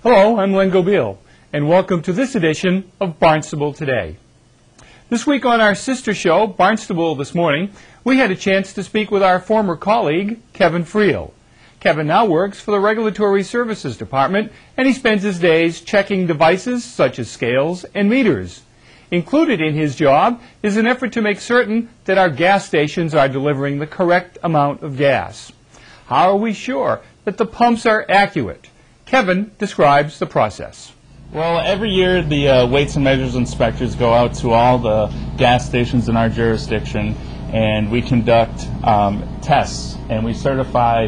Hello, I'm Len Gobiel, and welcome to this edition of Barnstable Today. This week on our sister show, Barnstable This Morning, we had a chance to speak with our former colleague, Kevin Friel. Kevin now works for the Regulatory Services Department, and he spends his days checking devices such as scales and meters. Included in his job is an effort to make certain that our gas stations are delivering the correct amount of gas. How are we sure that the pumps are accurate? Kevin describes the process. Well, every year the weights and measures inspectors go out to all the gas stations in our jurisdiction, and we conduct tests, and we certify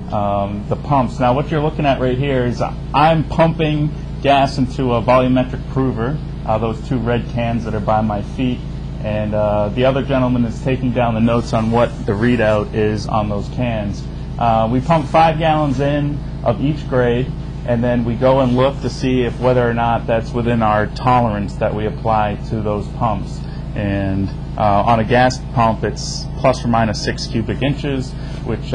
the pumps. Now, what you're looking at right here is I'm pumping gas into a volumetric prover, those two red cans that are by my feet, and the other gentleman is taking down the notes on what the readout is on those cans. We pump 5 gallons in of each grade, and then we go and look to see if whether or not that's within our tolerance that we apply to those pumps. And on a gas pump, it's plus or minus 6 cubic inches, which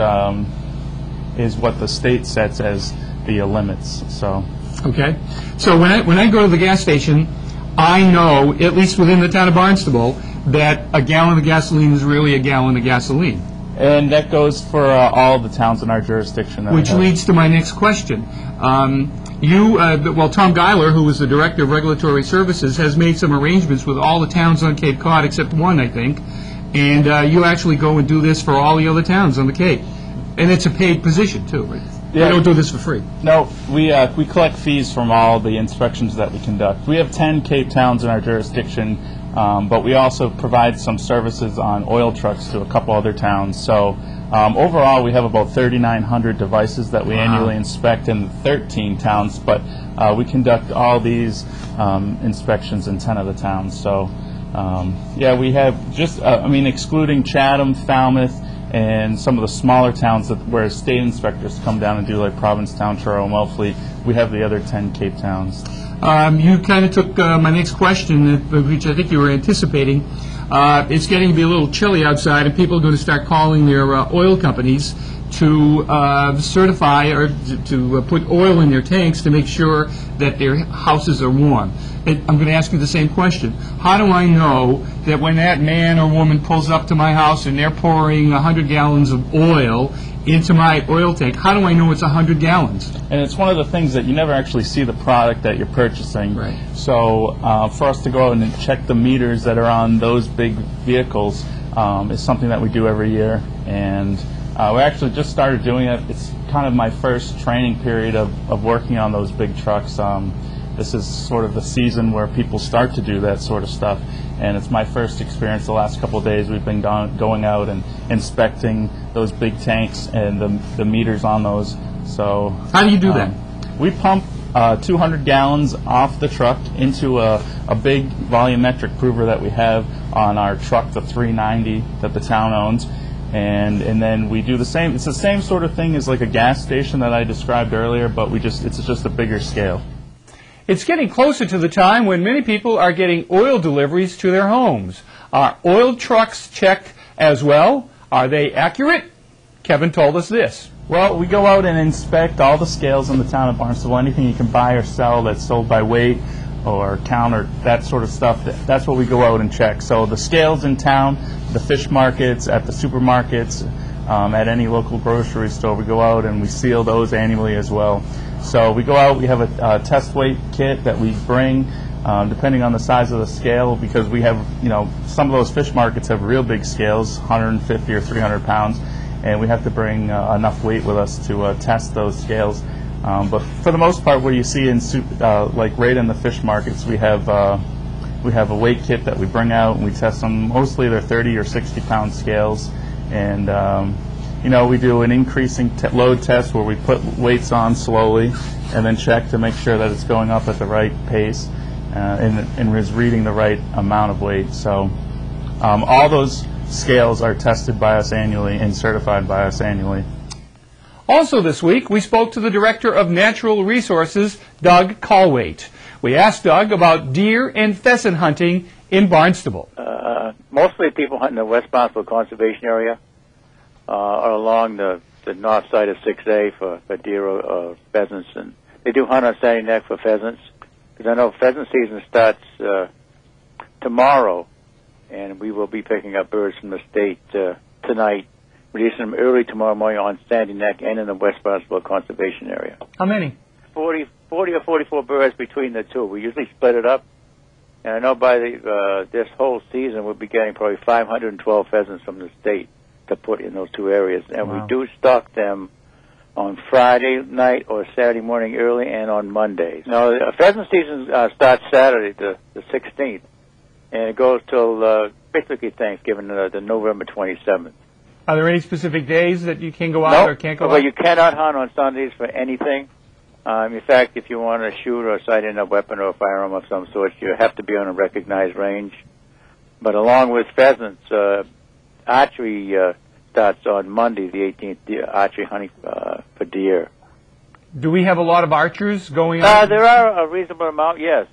is what the state sets as the limits. So. Okay. So when I go to the gas station, I know, at least within the town of Barnstable, that a gallon of gasoline is really a gallon of gasoline. And that goes for all the towns in our jurisdiction. Which leads to my next question. Tom Geiler, who was the Director of Regulatory Services, has made some arrangements with all the towns on Cape Cod, except one, I think, and you actually go and do this for all the other towns on the Cape. And it's a paid position, too, right? Yeah. We don't do this for free. No, we collect fees from all the inspections that we conduct. We have 10 Cape towns in our jurisdiction, but we also provide some services on oil trucks to a couple other towns. So overall, we have about 3,900 devices that we annually inspect in 13 towns, but we conduct all these inspections in 10 of the towns. So yeah, we have just, excluding Chatham, Falmouth, and some of the smaller towns where state inspectors come down and do, like Provincetown, Truro, and Wellfleet, we have the other 10 Cape towns. You kind of took my next question, which I think you were anticipating. It's getting to be a little chilly outside, and people are going to start calling their oil companies to certify or to put oil in their tanks to make sure that their houses are warm. And I'm going to ask you the same question. How do I know that when that man or woman pulls up to my house and they're pouring 100 gallons of oil into my oil tank, how do I know it's 100 gallons? And it's one of the things that you never actually see the product that you're purchasing. Right. So for us to go out and check the meters that are on those big vehicles is something that we do every year. And we actually just started doing it. It's kind of my first training period of working on those big trucks. This is sort of the season where people start to do that sort of stuff, and it's my first experience. The last couple of days we've been going out and inspecting those big tanks and the meters on those. So how do you do that? We pump 200 gallons off the truck into a big volumetric prover that we have on our truck, the 390 that the town owns. And then we do the same. It's the same sort of thing as like a gas station that I described earlier, but it's just a bigger scale. It's getting closer to the time when many people are getting oil deliveries to their homes. Are oil trucks checked as well? Are they accurate? Kevin told us this. Well, we go out and inspect all the scales in the town of Barnstable. Anything you can buy or sell that's sold by weight or count or that sort of stuff, that's what we go out and check. So the scales in town, the fish markets, at the supermarkets, at any local grocery store, we go out and we seal those annually as well. So we go out, we have a test weight kit that we bring, depending on the size of the scale, because we have, some of those fish markets have real big scales, 150 or 300 pounds, and we have to bring enough weight with us to test those scales. But for the most part, what you see in like right in the fish markets, we have a weight kit that we bring out and we test them. Mostly they're 30 or 60 pound scales, and we do an increasing load test where we put weights on slowly and then check to make sure that it's going up at the right pace and is reading the right amount of weight. So all those scales are tested by us annually and certified by us annually. Also this week, we spoke to the Director of Natural Resources, Doug Colwaite. We asked Doug about deer and pheasant hunting in Barnstable. Mostly people hunt in the West Barnstable Conservation Area or along the north side of 6A for deer or pheasants, and They do hunt on Sandy Neck for pheasants, because I know pheasant season starts tomorrow, and we will be picking up birds from the state tonight, releasing them early tomorrow morning on Sandy Neck and in the West Barnstable Conservation Area. How many? 40 or 44 birds between the two. We usually split it up. And I know by this whole season we'll be getting probably 512 pheasants from the state to put in those two areas. And wow. we do stock them on Friday night or Saturday morning early and on Mondays. Now, the pheasant season starts Saturday, the 16th, and it goes till basically Thanksgiving, the November 27th. Are there any specific days that you can go out or can't go out? Well, you cannot hunt on Sundays for anything. In fact, if you want to shoot or sight in a weapon or a firearm of some sort, you have to be on a recognized range. But along with pheasants, archery starts on Monday, the 18th, archery hunting for deer. Do we have a lot of archers going on? There are a reasonable amount, yes.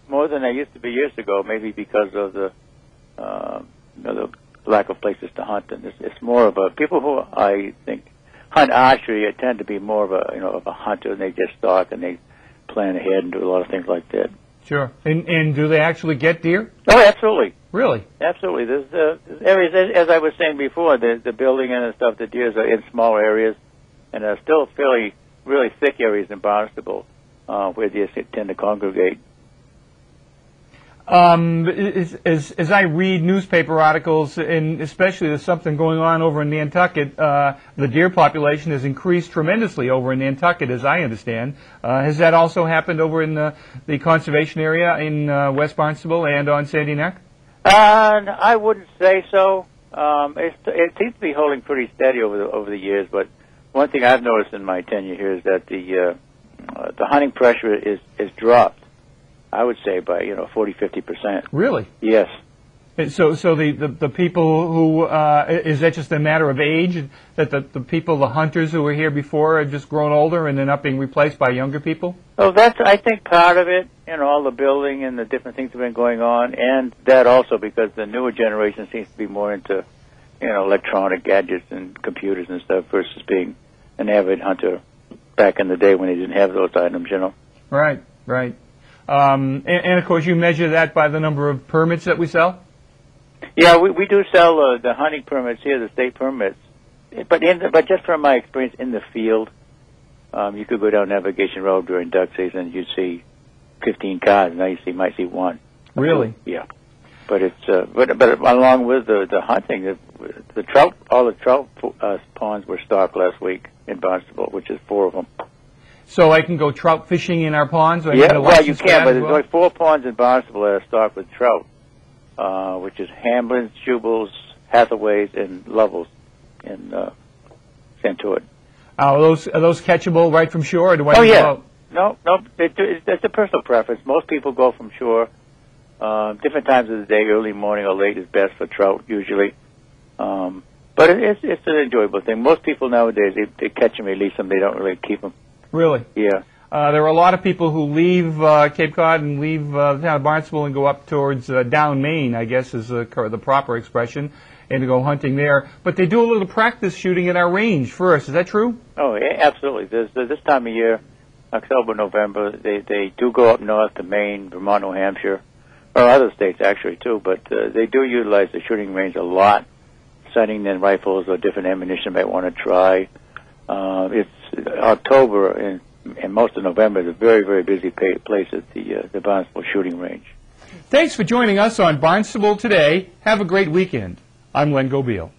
More than there used to be years ago, maybe because of the lack of places to hunt. And it's more of a, people who I think hunt archery tend to be more of a hunter, and they just stalk and they plan ahead and do a lot of things like that. Sure. And do they actually get deer? Oh, absolutely. Really? Absolutely. There's areas, as I was saying before, the building and the stuff, the deer are in small areas, and there are still really thick areas in Barnstable where deer tend to congregate. As I read newspaper articles, and especially there's something going on over in Nantucket, the deer population has increased tremendously over in Nantucket, as I understand. Has that also happened over in the conservation area in West Barnstable and on Sandy Neck? I wouldn't say so. It seems to be holding pretty steady over the years, but one thing I've noticed in my tenure here is that the hunting pressure is dropped. I would say by 40-50%. Really? Yes. So the people who is that just a matter of age, that the people, the hunters who were here before, have just grown older and they're not being replaced by younger people? Oh, that's, I think, part of it. All the building and the different things that have been going on, and that also because the newer generation seems to be more into electronic gadgets and computers and stuff versus being an avid hunter back in the day when they didn't have those items. Right. And of course, you measure that by the number of permits that we sell? Yeah, we do sell the hunting permits here, the state permits. But just from my experience in the field, you could go down Navigation Road during duck season, you'd see 15 cars. Now you might see one. Really? Yeah. But it's but along with the hunting, the trout, all the trout ponds were stocked last week in Barnstable, which is 4 of them. So I can go trout fishing in our ponds? Yeah, well, you can, but there's only 4 ponds in Barnstable that are stocked with trout, which is Hamblins, Jubals, Hathaways, and Lovels in Santuit. Are those catchable right from shore, or do I go out? No, it's a personal preference. Most people go from shore. Different times of the day, early morning or late is best for trout, usually. But it's an enjoyable thing. Most people nowadays, they catch them, release them. They don't really keep them. Really? Yeah. There are a lot of people who leave Cape Cod and leave the town of Barnstable and go up towards down Maine, I guess is the proper expression, and to go hunting there. But they do a little practice shooting at our range first. Is that true? Oh, yeah, absolutely. There's this time of year, October, November, they do go up north to Maine, Vermont, New Hampshire, or other states actually too, but they do utilize the shooting range a lot, setting in rifles or different ammunition they might want to try. It's October and most of November is a very, very busy place at the Barnstable shooting range. Thanks for joining us on Barnstable Today. Have a great weekend. I'm Len Gobeil.